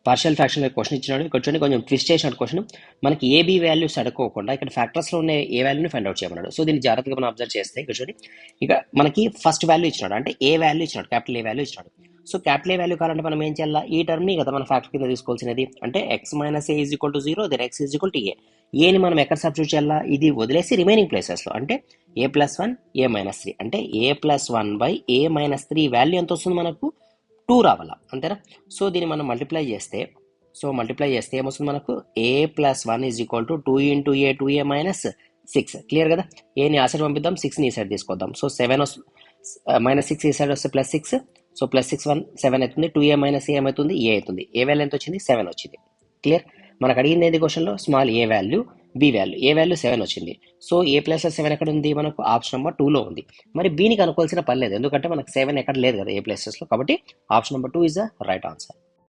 Partial fraction question ఇచ్చినాడు. ఇక్కడ చూడండి కొంచెం ట్విస్ట్ చేసినట్టు క్వశ్చన్. మనకి ఏబీ వాల్యూస్ అడుక్కోకుండా ఇక్కడ ఫ్యాక్టర్స్లో ఉన్న ఏ వాల్యూని ఫైండ్ అవుట్ చేయమన్నాడు. సో దీన్ని జాగ్రత్తగా మనం అబ్జర్వ్ చేస్తే ఇక్కడ చూడండి, ఇక మనకి ఫస్ట్ వాల్యూ ఇచ్చినాడు, అంటే ఏ వాల్యూ ఇచ్చినాడు, క్యాపిటల్ ఏ వాల్యూ ఇచ్చినాడు. సో క్యాపిటల్ ఏ వాల్యూ కావాలంటే మనం ఏం చేయాలి, ఈ టర్మ్ని కదా మనం ఫ్యాక్టర్ కింద తీసుకోవాల్సినది. అంటే x minus a is equal to 0, then x is equal to a. ఏని మనం ఎక్కడ సబ్స్టిట్యూట్ చేయాలా, ఇది వదిలేసి రిమైనింగ్ ప్లేసెస్లో, అంటే ఏ ప్లస్ 1 ఏ మైనస్ 3, అంటే a plus 1 by a minus 3 value ఎంత వస్తుంది మనకు, 2 రావాలా, అంతేనా. సో దీన్ని మనం మల్టిప్లై చేస్తే ఏమొస్తుంది మనకు, a plus 1 is equal to 2 into a 2a minus 6. Clear కదా. ఏని ఆ సైడ్ పంపిద్దాం, 6ని ఈ సైడ్ తీసుకొద్దాం. సో 7 మైనస్ 6 ఈ సైడ్ వస్తే ప్లస్ 6. సో ప్లస్ 6 1 7 అవుతుంది. 2a మైనస్ ఏ ఏమవుతుంది, ఏ అవుతుంది. ఏ వాల్యూ ఎంత వచ్చింది, 7 వచ్చింది. క్లియర్. మనకు అడిగింది ఏంది క్వశ్చన్లో, స్మాల్ ఏ వాల్యూ బి వాల్యూ. ఏ వాల్యూ 7 వచ్చింది. సో ఏ ప్లస్ 7 ఎక్కడ ఉంది, మనకు ఆప్షన్ నెంబర్ 2లో ఉంది. మరి బీని కనుక్కోవాల్సిన పని లేదు, ఎందుకంటే మనకు 7 ఎక్కడ లేదు కదా ఏ ప్లేసెస్లో. కాబట్టి option number 2 is the right answer.